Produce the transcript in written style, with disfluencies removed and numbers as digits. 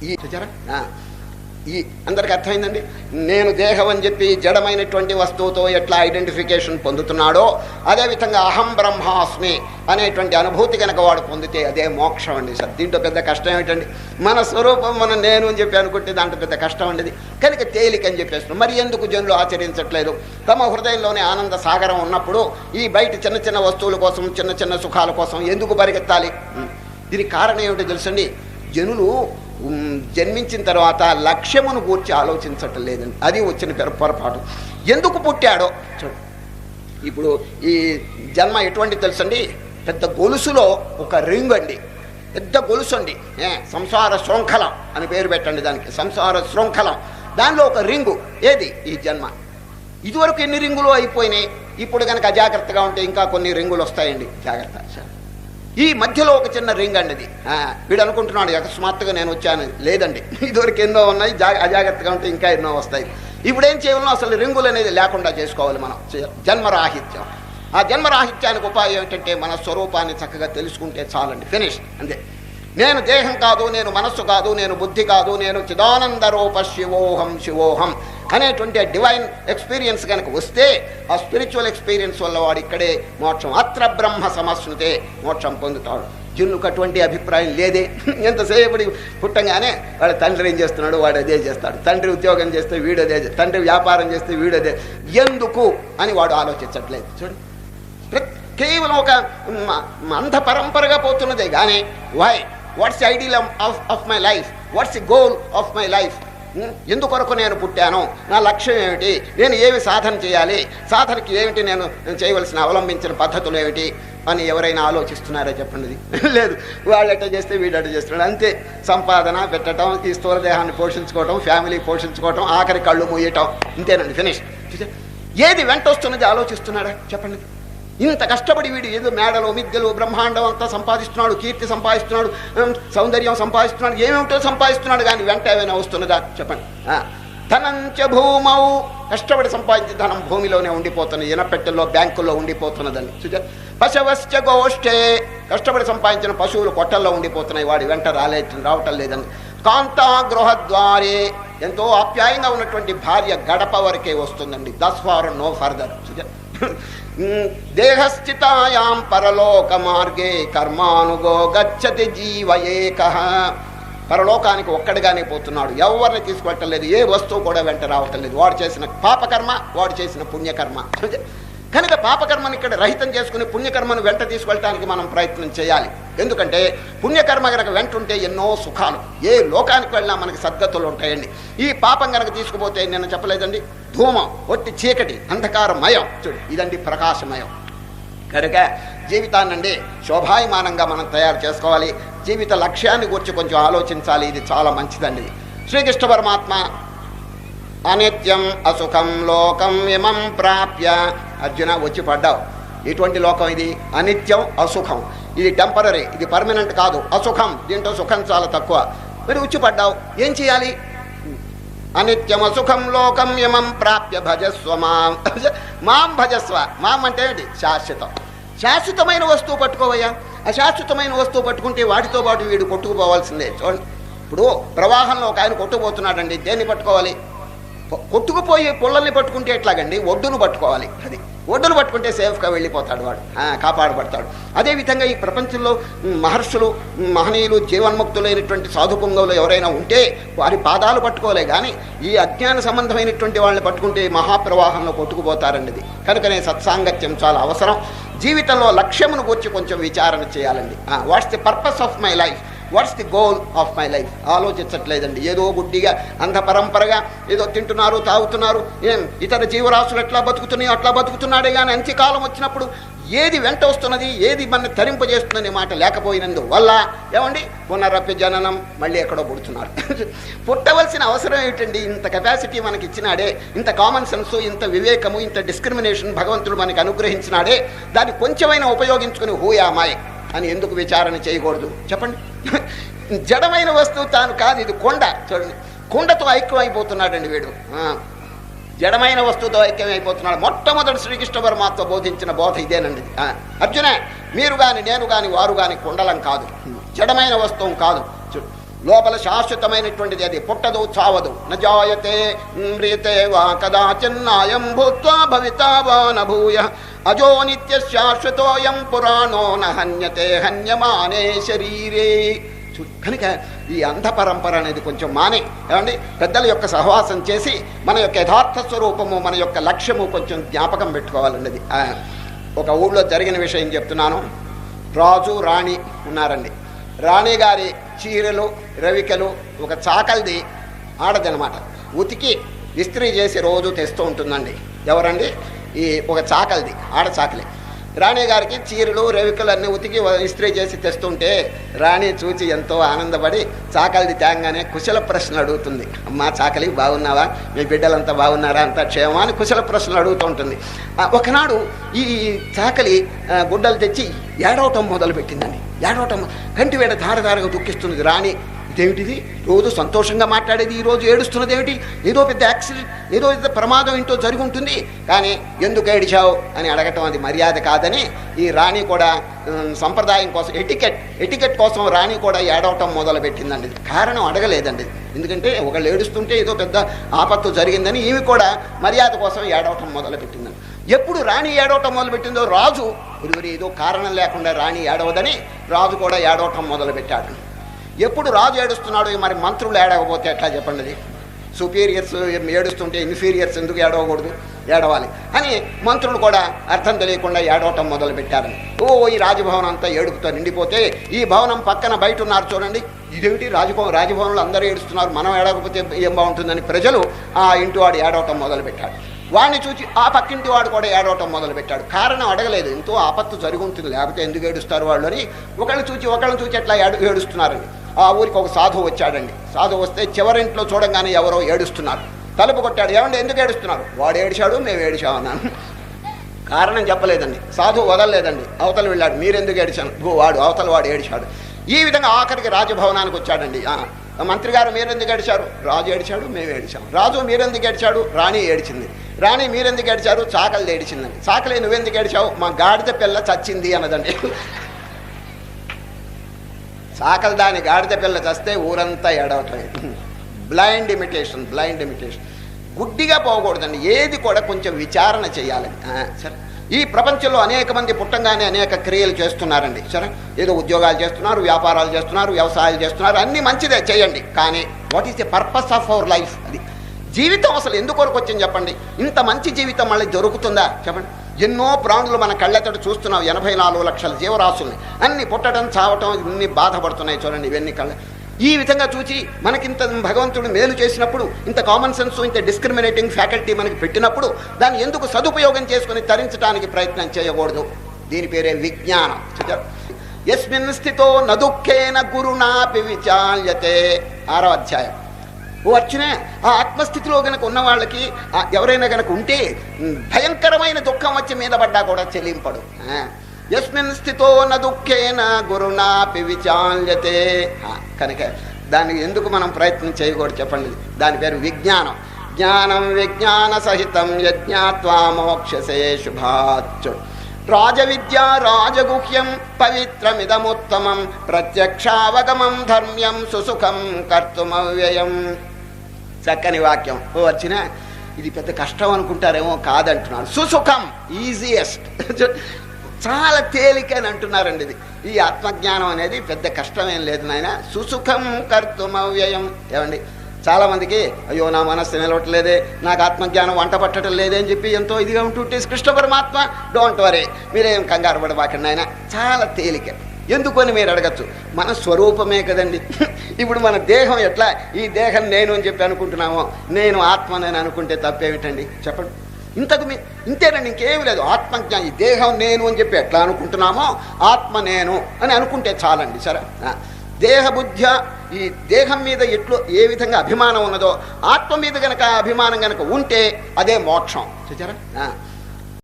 ఈ ఈ అందరికి అర్థమైందండి. నేను దేహం అని చెప్పి జడమైనటువంటి వస్తువుతో ఎట్లా ఐడెంటిఫికేషన్ పొందుతున్నాడో అదేవిధంగా అహం బ్రహ్మాస్మి అనేటువంటి అనుభూతి కనుక వాడు పొందితే అదే మోక్షం అండి. సార్ దీంట్లో పెద్ద కష్టం ఏమిటండి? మన స్వరూపం మనం నేను అని చెప్పి అనుకుంటే దాంట్లో పెద్ద కష్టం అండి. కనుక తేలిక అని చెప్పేస్తున్నాం. మరి ఎందుకు జనులు ఆచరించట్లేదు? తమ హృదయంలోనే ఆనంద సాగరం ఉన్నప్పుడు ఈ బయట చిన్న చిన్న వస్తువుల కోసం, చిన్న చిన్న సుఖాల కోసం ఎందుకు పరిగెత్తాలి? దీనికి కారణం ఏమిటో తెలుసండి. జనులు జన్మించిన తర్వాత లక్ష్యమును గూర్చి ఆలోచించటం లేదండి. అది వచ్చిన పొరపాటు. ఎందుకు పుట్టాడో చూడు. ఇప్పుడు ఈ జన్మ ఎటువంటి తెలుసండి? పెద్ద గొలుసులో ఒక రింగ్ అండి, పెద్ద గొలుసు అండి. సంసార శృంఖలం అని పేరు పెట్టండి దానికి, సంసార శృంఖలం. దానిలో ఒక రింగు. ఏది? ఈ జన్మ. ఇదివరకు ఎన్ని రింగులు అయిపోయినాయి. ఇప్పుడు కనుక అజాగ్రత్తగా ఉంటే ఇంకా కొన్ని రింగులు వస్తాయండి. జాగ్రత్త. ఈ మధ్యలో ఒక చిన్న రింగ్ అండి. అది వీడు అనుకుంటున్నాడు అకస్మాత్తుగా నేను వచ్చాను. లేదండి, ఇదివరకు ఎన్నో ఉన్నాయి. అజాగ్రత్తగా ఉంటే ఇంకా ఎన్నో వస్తాయి. ఇప్పుడు ఏం చేయాలో అసలు రింగులు అనేది లేకుండా చేసుకోవాలి మనం. జన్మరాహిత్యం. ఆ జన్మరాహిత్యానికి ఉపాయం ఏమిటంటే మన స్వరూపాన్ని చక్కగా తెలుసుకుంటే చాలండి. ఫినిష్. అంతే. నేను దేహం కాదు, నేను మనస్సు కాదు, నేను బుద్ధి కాదు, నేను చిదానంద రూప శివోహం శివోహం అనేటువంటి డివైన్ ఎక్స్పీరియన్స్ కనుక వస్తే ఆ స్పిరిచువల్ ఎక్స్పీరియన్స్ వల్ల వాడు ఇక్కడే మోక్షం, అత్ర బ్రహ్మ సమశ్నుతే మోక్షం పొందుతాడు. జనులకు అటువంటి అభిప్రాయం లేదే. ఎంతసేపటి పుట్టంగానే వాడు తండ్రి ఏం చేస్తున్నాడు, వాడు అదే చేస్తాడు. తండ్రి ఉద్యోగం చేస్తే వీడు అదే, తండ్రి వ్యాపారం చేస్తే వీడు అదే. ఎందుకు అని వాడు ఆలోచించట్లేదు. చూడు, కేవలం ఒక అంధ పరంపరగా పోతున్నదే కానీ why what's the ideal of my life, what's the goal of my life, ఎందుకొరకు నేను పుట్టాను, నా లక్ష్యం ఏమిటి, నేను ఏమి సాధన చేయాలి, సాధనకి ఏమిటి నేను చేయవలసిన అవలంబించిన పద్ధతులు ఏమిటి అని ఎవరైనా ఆలోచిస్తున్నారా చెప్పండి? లేదు. వాళ్ళు ఎట్ట చేస్తే వీడు అట్ట చేస్తున్నాడు. అంతే. సంపాదన పెట్టడం, ఈ స్థూల దేహాన్ని పోషించుకోవటం, ఫ్యామిలీ పోషించుకోవటం, ఆఖరి కళ్ళు మూయటం, ఇంతేనండి. ఫినిష్. ఏది వెంట వస్తున్నది ఆలోచిస్తున్నాడా చెప్పండి? ఇంత కష్టపడి వీడు ఏదో మేడలు మిద్దెలు బ్రహ్మాండం అంతా సంపాదిస్తున్నాడు, కీర్తి సంపాదిస్తున్నాడు, సౌందర్యం సంపాదిస్తున్నాడు, ఏమేమిటో సంపాదిస్తున్నాడు, కానీ వెంట ఏమైనా వస్తున్నదా చెప్పండి? ధనంచ భూమౌ, కష్టపడి సంపాదించి ధనం భూమిలోనే ఉండిపోతున్నది, ఇనపెట్టెల్లో బ్యాంకుల్లో ఉండిపోతున్నదండి. పశవశ్చ గోష్ఠే, కష్టపడి సంపాదించిన పశువులు కొట్టల్లో ఉండిపోతున్నాయి, వాడి వెంట రావటం లేదండి. కాంతాగృహద్వారే, ఎంతో ఆప్యాయంగా ఉన్నటువంటి భార్య గడప వరకే వస్తుందండి. Thus far no further. దేహస్థితాయాం పరలోక మార్గే కర్మానుగో గచ్చతి జీవ ఏకః, పరలోకానికి ఒక్కడిగానే పోతున్నాడు, ఎవరిని తీసుకువెట్టలేదు, ఏ వస్తువు కూడా వెంట రావటం లేదు. వాడు చేసిన పాపకర్మ, వాడు చేసిన పుణ్యకర్మ. కనుక పాపకర్మను ఇక్కడ రహితం చేసుకుని పుణ్యకర్మను వెంట తీసుకెళ్ళటానికి మనం ప్రయత్నం చేయాలి. ఎందుకంటే పుణ్యకర్మ కనుక వెంట ఉంటే ఎన్నో సుఖాలు, ఏ లోకానికి వెళ్ళినా మనకి సద్గతులు ఉంటాయండి. ఈ పాపం కనుక తీసుకుపోతే నేను చెప్పలేదండి, ధూమం, ఒట్టి చీకటి, అంధకారమయం. చూడు, ఇదండి ప్రకాశమయం. కనుక జీవితాన్నండి శోభాయమానంగా మనం తయారు చేసుకోవాలి. జీవిత లక్ష్యాన్ని గురించి కొంచెం ఆలోచించాలి. ఇది చాలా మంచిదండి. శ్రీకృష్ణ పరమాత్మ అనిత్యం అసుఖం లోకం ఇమం ప్రాప్య, అర్జున వచ్చి పడ్డావు. ఎటువంటి లోకం ఇది? అనిత్యం అసుఖం. ఇది టెంపరీ, ఇది పర్మనెంట్ కాదు. అసుఖం, దీంట్లో సుఖం చాలా తక్కువ. మరి వచ్చి పడ్డావు, ఏం చేయాలి? అనిత్యం అసుఖం లోకం ఇమం ప్రాప్య భజస్వ మాం. మాం భజస్వ. మాం అంటే ఏంటి? శాశ్వతం. శాశ్వతమైన వస్తువు పట్టుకోవయ్యా. అశాశ్వతమైన వస్తువు పట్టుకుంటే వాటితో పాటు వీడు కొట్టుకుపోవాల్సిందే. చూడండి, ఇప్పుడు ప్రవాహంలో ఒక ఆయన కొట్టుకుపోతున్నాడండి, దేన్ని పట్టుకోవాలి? కొట్టుకుపోయి పుల్లల్ని పట్టుకుంటే ఎట్లాగండి? ఒడ్డును పట్టుకోవాలి. అది ఒడ్డును పట్టుకుంటే సేఫ్గా వెళ్ళిపోతాడు, వాడు కాపాడబడతాడు. అదేవిధంగా ఈ ప్రపంచంలో మహర్షులు, మహనీయులు, జీవన్ముక్తులైనటువంటి సాధుపుంగవులు ఎవరైనా ఉంటే వారి పాదాలు పట్టుకోలే కానీ ఈ అజ్ఞాన సంబంధమైనటువంటి వాళ్ళని పట్టుకుంటే మహాప్రవాహంలో కొట్టుకుపోతారండి. కనుకనే సత్సాంగత్యం చాలా అవసరం. జీవితంలో లక్ష్యమును గురించి కొంచెం విచారణ చేయాలండి. What's the purpose of my life, what's the goal of my life ఆలోచించట్లేదండి. ఏదో గుడ్డిగా అంధ పరంపరగా ఏదో తింటున్నారు, తాగుతున్నారు. ఏం ఇతర జీవరాశులు ఎట్లా బతుకుతున్నాయో అట్లా బతుకుతున్నాడే కానీ అంత్యకాలం వచ్చినప్పుడు ఏది వెంట వస్తున్నది, ఏది మన తరింపజేస్తుందనే మాట లేకపోయినందు వల్ల ఏమండి పునరపి జననం, మళ్ళీ ఎక్కడో పుడుతున్నారు. పుట్టవలసిన అవసరం ఏమిటండి? ఇంత కెపాసిటీ మనకి ఇచ్చినాడే, ఇంత కామన్ సెన్స్, ఇంత వివేకము, ఇంత డిస్క్రిమినేషన్ భగవంతుడు మనకి అనుగ్రహించినాడే, దాన్ని కొంచెమైనా ఉపయోగించుకుని హూయామాయ్ అని ఎందుకు విచారణ చేయకూడదు చెప్పండి? జడమైన వస్తువు తాను కాదు, ఇది కొండ. చూడండి, కొండతో ఐక్యం అయిపోతున్నాడండి వీడు. జడమైన వస్తువుతో ఐక్యం అయిపోతున్నాడు. మొట్టమొదటి శ్రీకృష్ణ పరమాత్మ బోధించిన బోధ ఇదేనండి. అర్జున, మీరు కానీ నేను కానీ వారు కానీ కొండలం కాదు, జడమైన వస్తువు కాదు. లోపల శాశ్వతమైనటువంటిది, అది పుట్టదు చావదు. నజాయతే మ్రియతే వా కదాచిన్నాయం భూత్వా భవితా వా నభూయ అజో నిత్య శాశ్వతోయం పురాణో నహన్యతే హన్యమానే శరీరే. కనుక ఈ అంధ పరంపర అనేది కొంచెం మానే, ఏమండి, పెద్దల యొక్క సహవాసం చేసి మన యొక్క యథార్థ స్వరూపము, మన యొక్క లక్ష్యము కొంచెం జ్ఞాపకం పెట్టుకోవాలన్నది. ఒక ఊళ్ళో జరిగిన విషయం చెప్తున్నాను. రాజు రాణి ఉన్నారండి. రాణి గారి చీరలు రవికలు ఒక చాకలిది ఆడదనమాట ఉతికి ఇస్త్రీ చేసి రోజు తెస్తూ ఉంటుందండి. ఎవరండి? ఈ ఒక చాకలిది, ఆడ చాకలి. రాణి గారికి చీరలు రవికలు అన్నీ ఉతికి ఇస్త్రీ చేసి తెస్తుంటే రాణి చూచి ఎంతో ఆనందపడి చాకలిది తేంగానే కుశల ప్రశ్నలు అడుగుతుంది. అమ్మా చాకలి, బాగున్నావా? మీ బిడ్డలంతా బాగున్నారా? అంతా క్షేమమా అని కుశల ప్రశ్నలు అడుగుతూ ఉంటుంది. ఒకనాడు ఈ చాకలి గుడ్డలు తెచ్చి ఏడవటం మొదలుపెట్టిందండి. ఏడవటం కంటి వేడ ధారధారగా దుఃఖిస్తున్నది రాణి. ఇదేమిటిది? రోజు సంతోషంగా మాట్లాడేది ఈరోజు ఏడుస్తున్నది ఏమిటి? ఏదో పెద్ద యాక్సిడెంట్, ఏదో పెద్ద ప్రమాదం ఏంటో జరిగి ఉంటుంది. కానీ ఎందుకు ఏడిచావు అని అడగటం అది మర్యాద కాదని ఈ రాణి కూడా సంప్రదాయం కోసం, ఎటికెట్ కోసం రాణి కూడా ఏడవటం మొదలుపెట్టిందండి. కారణం అడగలేదండి. ఎందుకంటే ఒకళ్ళు ఏడుస్తుంటే ఏదో పెద్ద ఆపత్తు జరిగిందని ఈమె కూడా మర్యాద కోసం ఏడవటం మొదలుపెట్టిందండి. ఎప్పుడు రాణి ఏడవటం మొదలుపెట్టిందో రాజు ఏదో కారణం లేకుండా రాణి ఏడవదని రాజు కూడా ఏడవటం మొదలుపెట్టాడు. ఎప్పుడు రాజు ఏడుస్తున్నాడు, మరి మంత్రులు ఏడవకపోతే ఎట్లా చెప్పండి? అది సుపీరియర్స్ ఏడుస్తుంటే ఇన్ఫీరియర్స్ ఎందుకు ఏడవకూడదు? ఏడవాలి అని మంత్రులు కూడా అర్థం తెలియకుండా ఏడవటం మొదలుపెట్టారని. ఈ రాజభవనం అంతా ఏడుపుతో నిండిపోతే ఈ భవనం పక్కన బయట ఉన్నారు చూడండి, ఇదేమిటి రాజభవనంలో అందరూ ఏడుస్తున్నారు, మనం ఏడవకపోతే ఏం బాగుంటుందని ప్రజలు ఆ ఇంటి వాడు ఏడవటం మొదలుపెట్టాడు. వాడిని చూసి ఆ పక్కింటి వాడు కూడా ఏడవటం మొదలుపెట్టాడు. కారణం అడగలేదు, ఎంతో ఆపత్తు జరిగి ఉంటుంది, లేకపోతే ఎందుకు ఏడుస్తారు వాళ్ళు అని ఒకళ్ళని చూచి ఎట్లా ఏడుస్తున్నారని. ఆ ఊరికి ఒక సాధువు వచ్చాడండి. సాధువు వస్తే చివరింట్లో చూడంగానే ఎవరో ఏడుస్తున్నారు. తలుపు కొట్టాడు. ఏమంటే ఎందుకు ఏడుస్తున్నారు? వాడు ఏడిచాడు, మేము ఏడిచామన్నాను. కారణం చెప్పలేదండి. సాధువు వదలలేదండి, అవతల వెళ్ళాడు. మీరెందుకు ఏడిచాను? అవతల వాడు ఏడిచాడు. ఈ విధంగా ఆఖరికి రాజభవనానికి వచ్చాడండి. మంత్రి గారు మీరెందుకు ఏడిచారు? రాజు ఏడిచాడు, మేము ఏడిచాం. రాజు మీరెందుకు ఏడిచాడు? రాణి ఏడిచింది. రాణి మీరెందుకు ఏడిచారు? చాకలి ఏడిచిందండి. చాకలి నువ్వెందుకు ఏడిచావు? మా గాడిద పిల్ల చచ్చింది అన్నదండి. చాకలి దాని గాడిద పిల్ల చస్తే ఊరంతా ఏడవటం. Blind imitation. గుడ్డిగా పోకూడదండి, ఏది కూడా కొంచెం విచారణ చేయాలని. సరే, ఈ ప్రపంచంలో అనేక మంది పుట్టంగానే అనేక క్రియలు చేస్తున్నారండి. సరే, ఏదో ఉద్యోగాలు చేస్తున్నారు, వ్యాపారాలు చేస్తున్నారు, వ్యవసాయాలు చేస్తున్నారు, అన్నీ మంచిదే చేయండి. కానీ what is the purpose of our life? అది జీవితం అసలు ఎందుకొరకు వచ్చింది చెప్పండి? ఇంత మంచి జీవితం మళ్ళీ దొరుకుతుందా చెప్పండి? ఎన్నో ప్రాణులు మన కళ్ళతోటి చూస్తున్నాం, 84 లక్షల జీవరాశుల్ని, అన్ని పుట్టడం చావటం ఇన్ని బాధపడుతున్నాయి చూడండి. ఇవన్నీ కళ్ళ ఈ విధంగా చూచి మనకింత భగవంతుడు మేలు చేసినప్పుడు, ఇంత కామన్ సెన్స్, ఇంత డిస్క్రిమినేటింగ్ ఫ్యాకల్టీ మనకి పెట్టినప్పుడు దాన్ని ఎందుకు సదుపయోగం చేసుకుని తరించడానికి ప్రయత్నం చేయకూడదు? దీని పేరే విజ్ఞానం. యస్మిన్ స్థితో న దుఃఖేన గురునాపి విచాల్యతే. 6వ అధ్యాయం. అర్జునే, ఆ ఆత్మస్థితిలో గనక ఉన్న వాళ్ళకి ఎవరైనా గనక ఉంటే భయంకరమైన దుఃఖం వచ్చి మీద పడ్డా కూడా చెల్లింపడు. యస్మిన్ స్థితో న దుఃఖేన గురునాపి విచాల్యతే. కనుక దానికి ఎందుకు మనం ప్రయత్నం చేయకూడదు చెప్పండి? దాని పేరు విజ్ఞానం. జ్ఞానం విజ్ఞాన సహితం యజ్ఞాత్వా మోక్షసే శుభాచ్. రాజవిద్యా రాజగుహ్యం పవిత్రమిదముత్తమం ప్రత్యక్షావగమం ధర్మ్యం సుసుఖం కర్తుమవ్యయం. చక్కని వాక్యం. వచ్చిన ఇది పెద్ద కష్టం అనుకుంటారేమో, కాదంటున్నాడు. సుసుఖం, ఈజియెస్ట్, చాలా తేలిక అని అంటున్నారండి. ఇది ఈ ఆత్మజ్ఞానం అనేది పెద్ద కష్టమేం లేదు నాయన. సుసుఖం కర్తుమవ్యయం. ఏమండి, చాలామందికి అయ్యో నా మనస్సు నిలవట్లేదే, నాకు ఆత్మజ్ఞానం వంట పట్టడం లేదే అని చెప్పి ఎంతో ఇదిగా ఉంటుంటే కృష్ణ పరమాత్మ డోంట్ వరీ, మీరేం కంగారు పడబాకండి ఆయన, చాలా తేలిక. ఎందుకు అని మీరు అడగచ్చు. మన స్వరూపమే కదండి. ఇప్పుడు మన దేహం ఎట్లా, ఈ దేహం నేను అని చెప్పి అనుకుంటున్నామో, నేను ఆత్మ నేను అనుకుంటే తప్పేమిటండి చెప్పండి? ఇంతేనండి, ఇంకేమి లేదు. ఆత్మజ్ఞానం, ఈ దేహం నేను అని చెప్పి ఎట్లా అనుకుంటున్నామో ఆత్మ నేను అని అనుకుంటే చాలండి. సరే, దేహబుద్ధ్య, ఈ దేహం మీద ఏ విధంగా అభిమానం ఉన్నదో ఆత్మ మీద గనక అభిమానం గనక ఉంటే అదే మోక్షం. చూచారా?